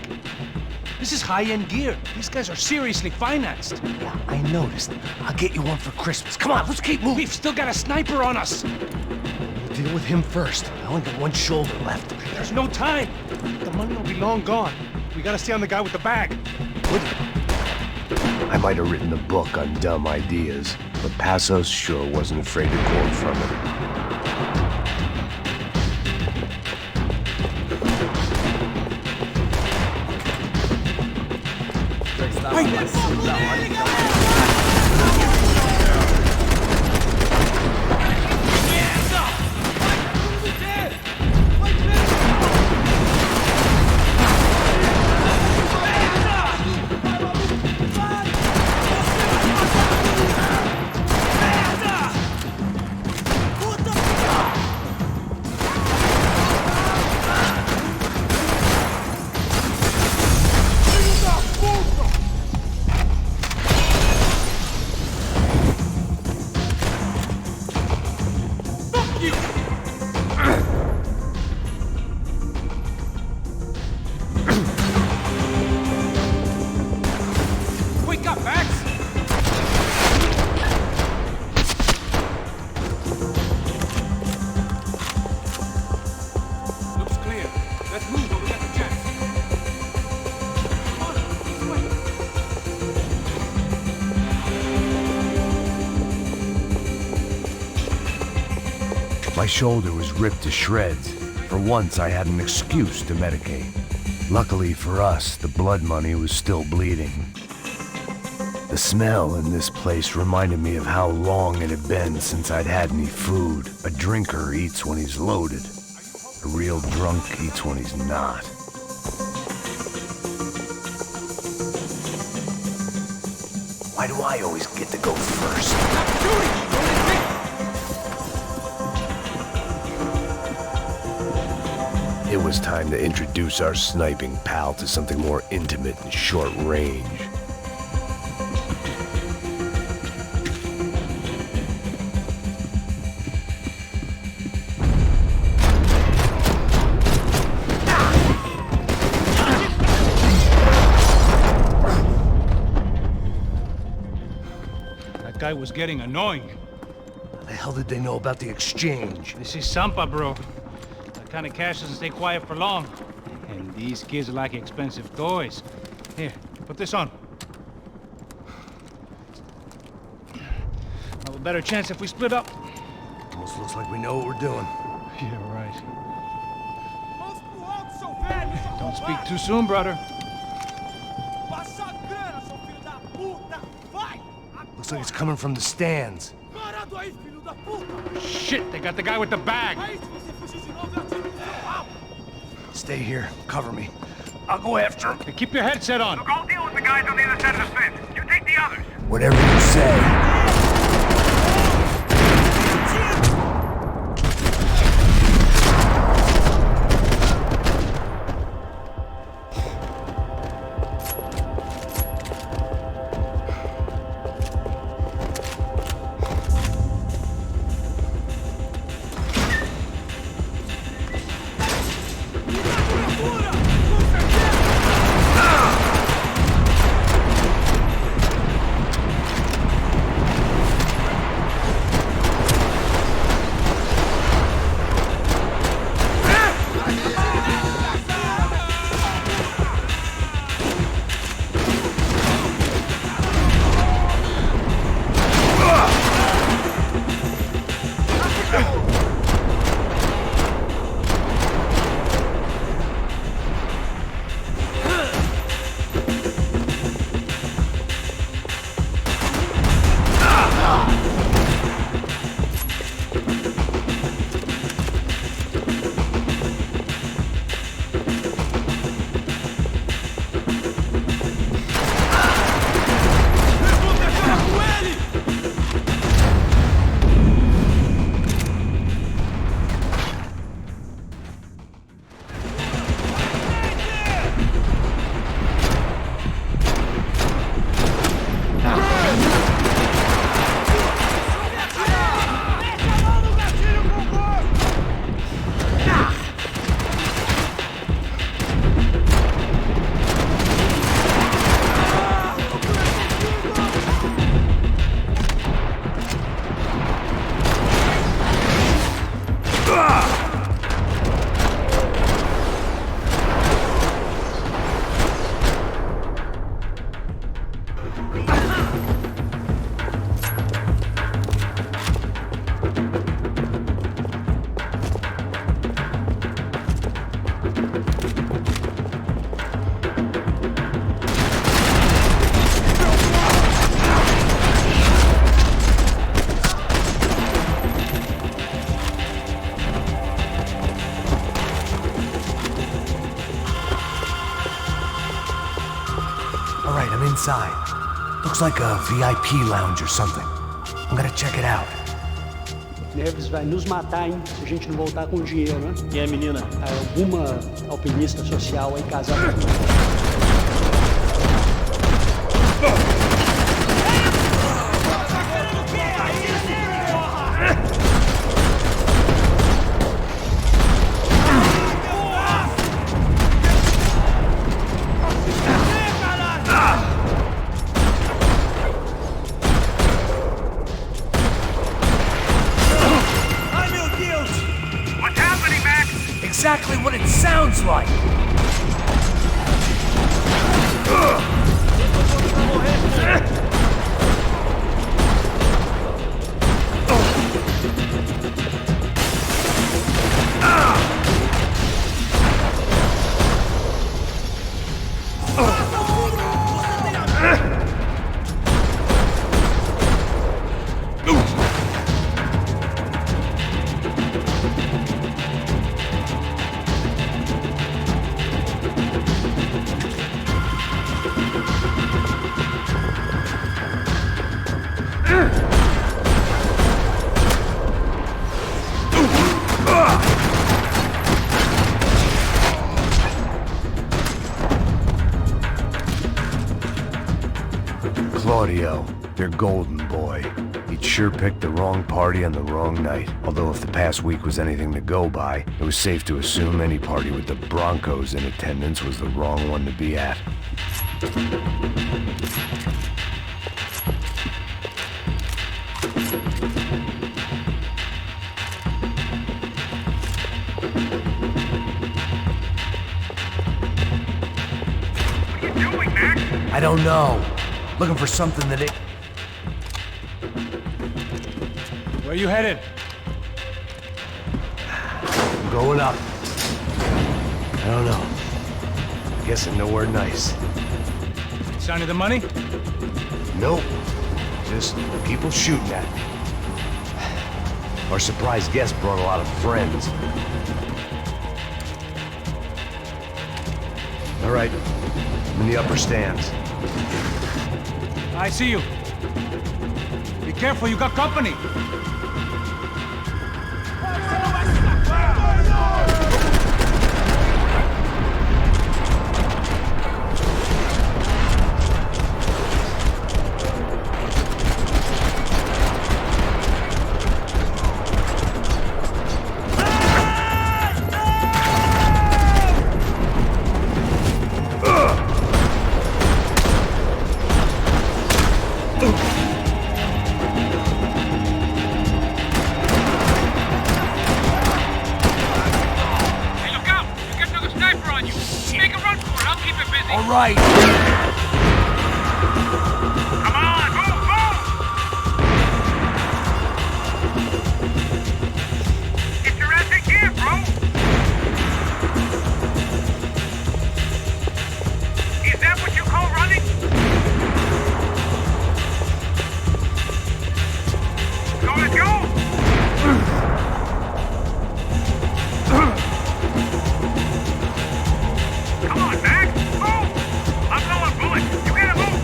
This is high-end gear. These guys are seriously financed. Yeah, I noticed. I'll get you one for Christmas. Come on, let's keep moving. We've still got a sniper on us. We'll deal with him first. I only got one shoulder left. There's no time. The money will be long gone. We gotta stay on the guy with the bag. I might have written a book on dumb ideas, but Passos sure wasn't afraid to quote from it. My shoulder was ripped to shreds. For once, I had an excuse to medicate. Luckily for us, the blood money was still bleeding. The smell in this place reminded me of how long it had been since I'd had any food. A drinker eats when he's loaded. A real drunk eats when he's not. Why do I always get to go first? It was time to introduce our sniping pal to something more intimate and short range. That guy was getting annoying. How the hell did they know about the exchange? This is Sampa, bro. That kind of cash doesn't stay quiet for long. And these kids like expensive toys. Here, put this on. Have a better chance if we split up. Almost looks like we know what we're doing. Yeah, right. Don't speak too soon, brother. Looks like it's coming from the stands. Shit, they got the guy with the bag. Stay here. Cover me. I'll go after him. Hey, keep your headset on. Look, I'll deal with the guys on the other side of the fence. You take the others. Whatever you say. Inside. Looks like a VIP lounge or something. I'm gonna check it out. Neves vai nos matar, hein, se a gente não voltar com dinheiro, né? E a menina? Alguma alpinista social aí casada. Exactly what it sounds like! Claudio, your golden boy. He'd sure picked the wrong party on the wrong night. Although if the past week was anything to go by, it was safe to assume any party with the Broncos in attendance was the wrong one to be at. I don't know. Looking for something that it... Where are you headed? I'm going up. I don't know. Guessing nowhere nice. Sign of the money? Nope. Just people shooting at me. Our surprise guest brought a lot of friends. All right. I'm in the upper stands. I see you. Be careful, you got company. All right. Come on, move, move! Get your ass in gear, bro! Is that what you call running? So let's go! Come on, Max! Move! I'm going bullet! You gotta move!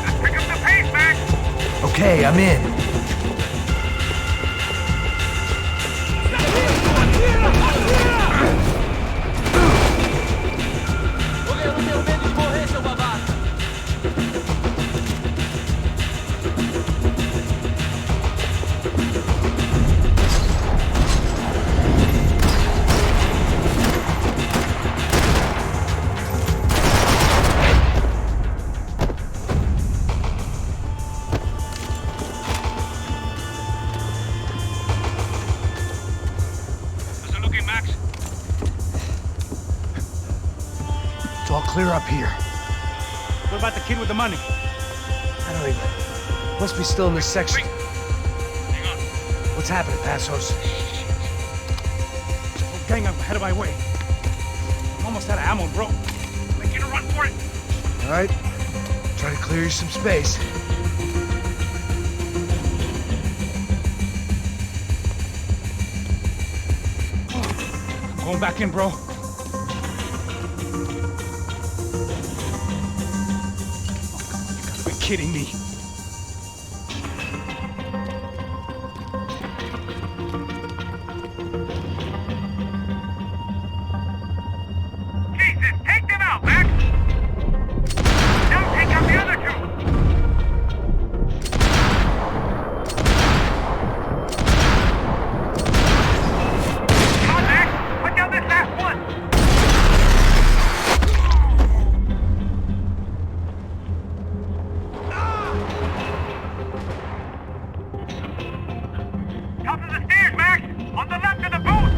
Let's pick up the pace, Max! Okay, I'm in. How's it looking, Max? It's all clear up here. What about the kid with the money? I don't even... Must be still in this section. Hang on. What's happening, Passos? Whole gang up ahead of my way. I'm almost out of ammo, bro. Make it a run for it! All right. Try to clear you some space. I'm going back in, bro. Oh, come on, you gotta be kidding me. Jesus, take them out, Max! Now take out the other two! Come on, Max! Put down this last one! Top of the stairs, Max! On the left of the booth!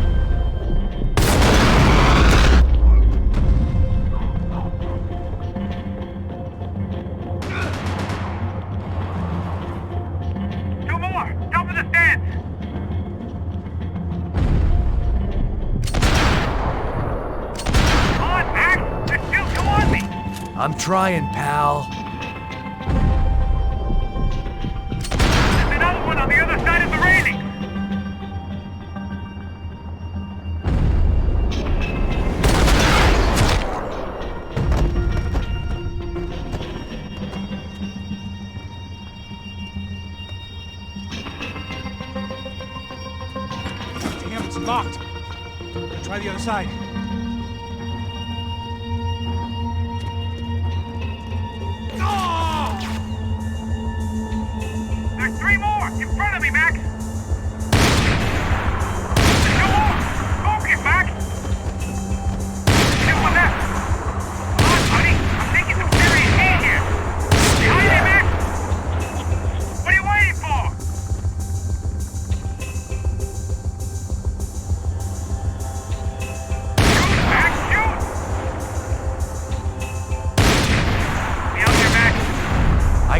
Two more! Top of the stands! Come on, Max! There's still two on me! I'm trying, pal. There's another one on the other side of the railing! Damn, it's locked. Try the other side. Oh!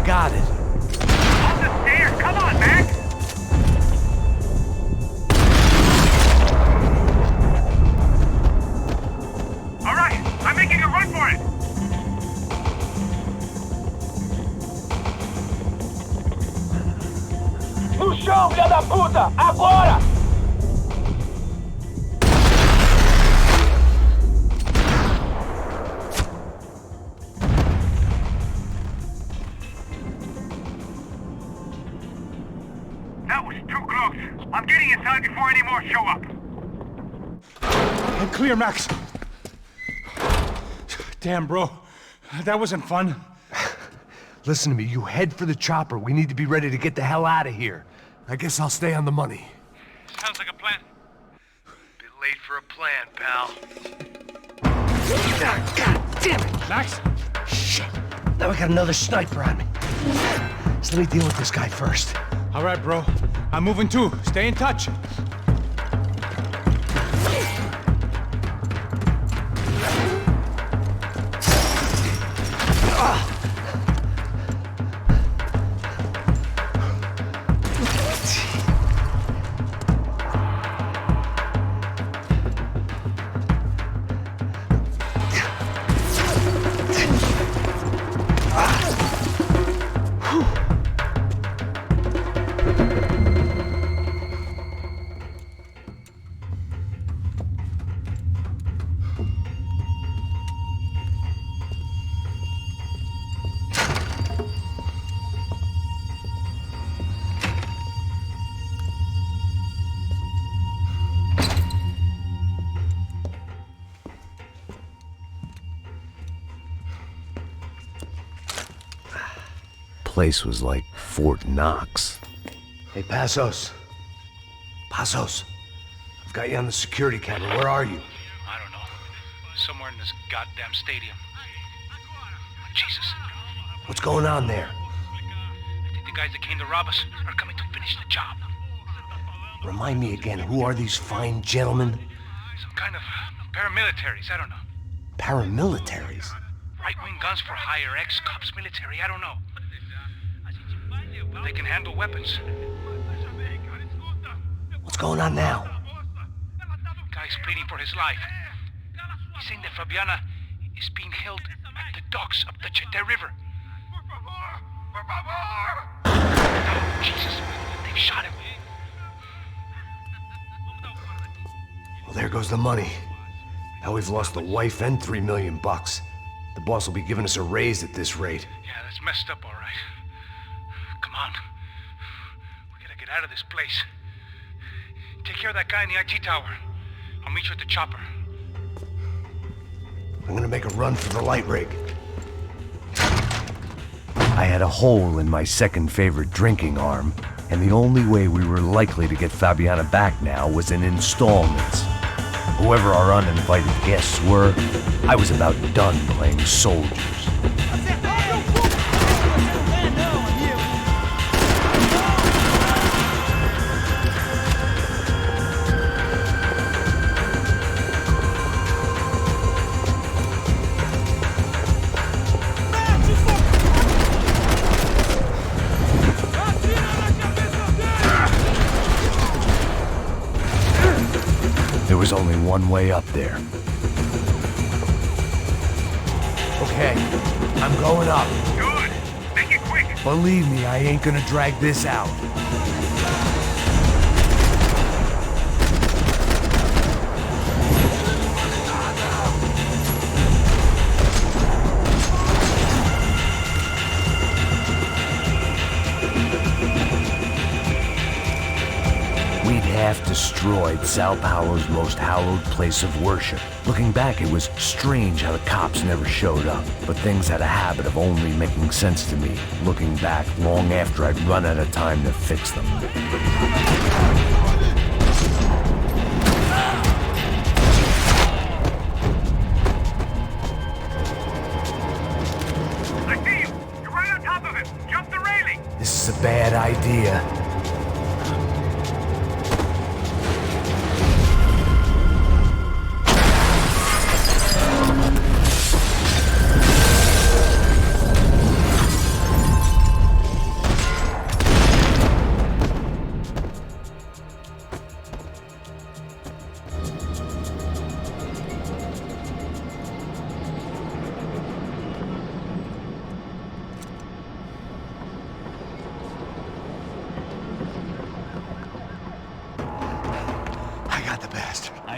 got it. On the stairs! Come on, Mac! All right, I'm making a run for it! No chão, filha da puta! Agora! That was too close. I'm getting inside before any more show up. Clear, Max. Damn, bro. That wasn't fun. Listen to me, you head for the chopper. We need to be ready to get the hell out of here. I guess I'll stay on the money. Sounds like a plan. Bit late for a plan, pal. God damn it! Max? Shit. Now we got another sniper on me. So let me deal with this guy first. All right, bro. I'm moving too. Stay in touch. Place was like Fort Knox. Hey, Passos. Passos. I've got you on the security camera. Where are you? I don't know. Somewhere in this goddamn stadium. Jesus. What's going on there? I think the guys that came to rob us are coming to finish the job. Remind me again, who are these fine gentlemen? Some kind of paramilitaries, I don't know. Paramilitaries? Right-wing guns for hire, ex-cops, military, I don't know. But they can handle weapons. What's going on now? Guy's pleading for his life. He's saying that Fabiana is being held at the docks of the Chete River. Oh, Jesus, they've shot him. Well, there goes the money. Now we've lost the wife and $3 million. The boss will be giving us a raise at this rate. Yeah, that's messed up, all right. Come on. We gotta get out of this place. Take care of that guy in the IT tower. I'll meet you at the chopper. I'm gonna make a run for the light rig. I had a hole in my second favorite drinking arm, and the only way we were likely to get Fabiana back now was in installments. Whoever our uninvited guests were, I was about done playing soldiers. There was only one way up there. Okay, I'm going up. Good. Make it quick. Believe me, I ain't gonna drag this out. We'd half destroyed Sao Paulo's most hallowed place of worship. Looking back, it was strange how the cops never showed up, but things had a habit of only making sense to me, looking back long after I'd run out of time to fix them. I see you. You're right on top of him. Jump the railing. This is a bad idea.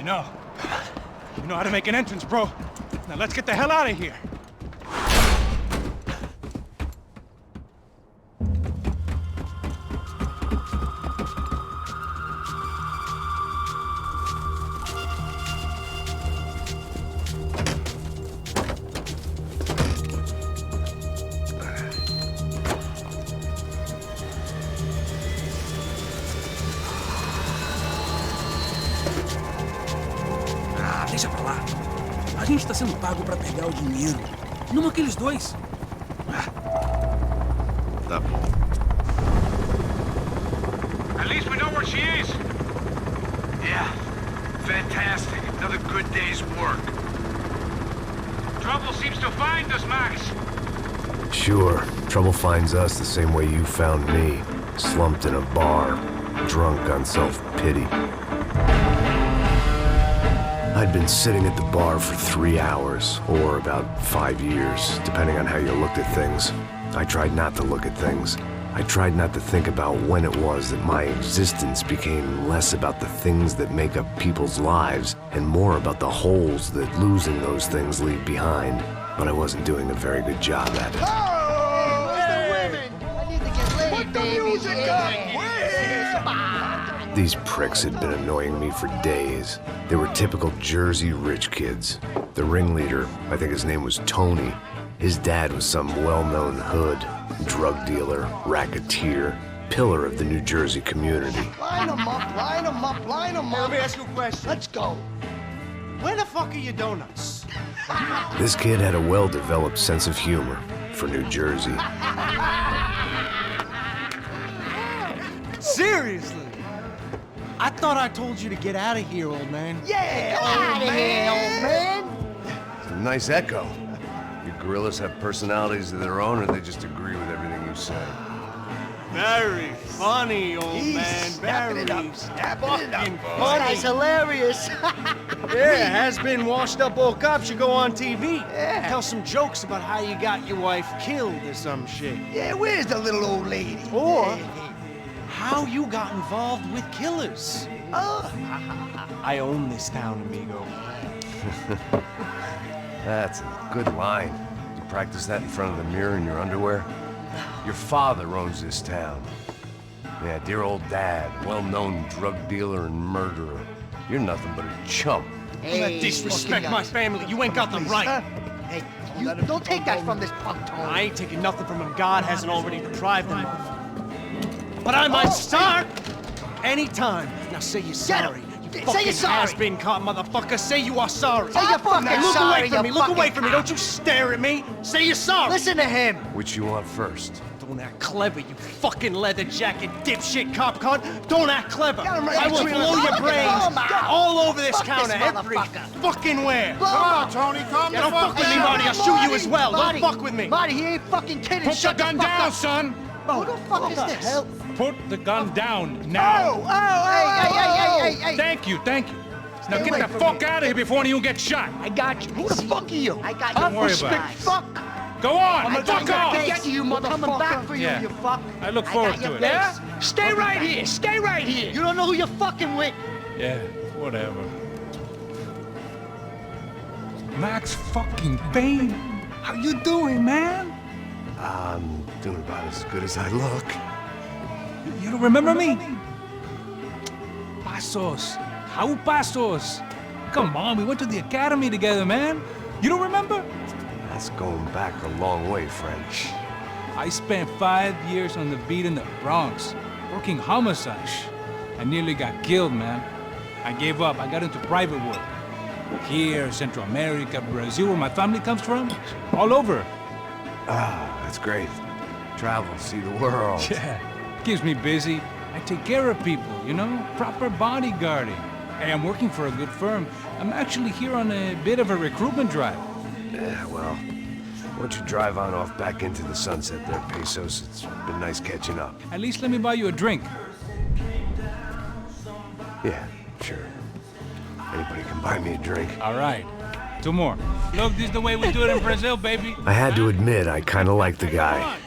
I know. You know how to make an entrance, bro. Now let's get the hell out of here. Deixa pra lá. A gente tá sendo pago pra pegar o dinheiro. Não aqueles dois. Tá bom. At least we know where she is. Yeah. Fantastic. Another good day's work. Trouble seems to find us, Max. Sure, trouble finds us the same way you found me. Slumped in a bar, drunk on self-pity. I'd been sitting at the bar for 3 hours, or about 5 years, depending on how you looked at things. I tried not to look at things. I tried not to think about when it was that my existence became less about the things that make up people's lives, and more about the holes that losing those things leave behind. But I wasn't doing a very good job at it. Oh, where's the women? I need to get laid, put the music up! These pricks had been annoying me for days. They were typical Jersey rich kids. The ringleader, I think his name was Tony. His dad was some well-known hood, drug dealer, racketeer, pillar of the New Jersey community. Line them up, line them up, line them up. Let me ask you a question. Let's go. Where the fuck are your donuts? This kid had a well-developed sense of humor for New Jersey. Seriously? I thought I told you to get out of here, old man. Yeah, old man. It's a nice echo. You gorillas have personalities of their own, or they just agree with everything you say? Very funny, old man. Very fucking This funny. guy's hilarious. Yeah, has-been washed-up old cop should go on TV. Yeah. Tell some jokes about how you got your wife killed or some shit. Yeah, where's the little old lady? Or how you got involved with killers. Oh. I own this town, amigo. That's a good line. You practice that in front of the mirror in your underwear? Your father owns this town. Yeah, dear old dad, well-known drug dealer and murderer. You're nothing but a chump. Hey, Disrespect my family. You ain't got the right. Hey, you don't take that from this punk, Tony. I ain't taking nothing from him God hasn't already deprived him of. But I might start anytime. Now say you're sorry. Say you're sorry. Has-been caught, motherfucker. Say you are sorry. Say you're fucking Look sorry, away from me. you Look away fucking from me. Don't you stare at me. Say you're sorry. Listen to him. Which you want first? Don't act clever, you fucking leather jacket dipshit cop cunt. Don't act clever. Got him right I will between blow the your fucking brains bomb. all over this Fuck counter this every motherfucker. fucking where. Come on, Tony, calm Yeah, don't fuck with me, Marty. I'll shoot you as well. Don't fuck with me. Marty, he ain't fucking kidding. Put the Shut gun fuck down, up. son! Who the fuck is this? Hell? Put the gun down now! Hey. Thank you. Now Stay get away the from fuck me. out of here before you get shot! I got you. Who the fuck are you? I got Don't you. worry You about sick it. fuck. Go on! I'm Fuck off! get you, motherfucker. Coming back for you, Yeah. you fuck. I look forward got your to it. face. Stay right here. Stay right here. You don't know who you're fucking with. Yeah, whatever. Max fucking Payne! How you doing, man? I'm doing about as good as I look. You don't remember me? Pasos. How Pasos? Come on, we went to the academy together, man. You don't remember? That's going back a long way, friend. I spent 5 years on the beat in the Bronx, working homicide. I nearly got killed, man. I gave up. I got into private work. Here, Central America, Brazil, where my family comes from. All over. Ah, that's great. Travel, see the world. Yeah, keeps me busy. I take care of people, you know? Proper bodyguarding. Hey, I'm working for a good firm. I'm actually here on a bit of a recruitment drive. Yeah, well, why don't you drive on off back into the sunset there, Pesos? It's been nice catching up. At least let me buy you a drink. Yeah, sure. Anybody can buy me a drink. All right. 2 more. Look, this is the way we do it in Brazil, baby. I had to admit, I kind of liked the guy.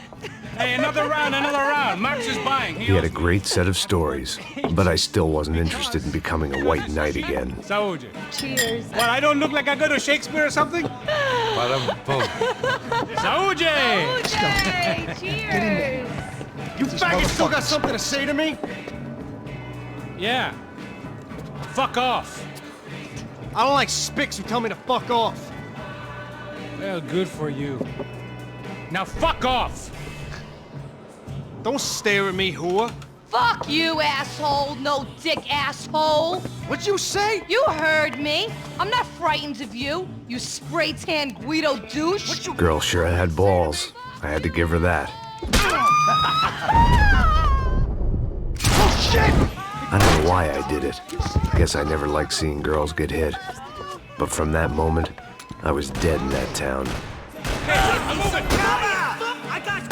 Hey, another round. Max is buying. He had a great set of stories, but I still wasn't interested in becoming a white knight again. Saúde. Cheers. What, I don't look like I go to Shakespeare or something? Saúde! Saúde! Cheers! You faggot still got something to say to me? Yeah. Fuck off. I don't like spics who tell me to fuck off. Well, good for you. Now fuck off! Don't stare at me, whore. Fuck you, asshole! No dick asshole! What'd you say? You heard me! I'm not frightened of you, you spray-tan Guido douche! Girl sure had balls. I had to give her that. Oh, shit! I don't know why I did it. I guess I never liked seeing girls get hit. But from that moment, I was dead in that town. Hey, I'm moving! I got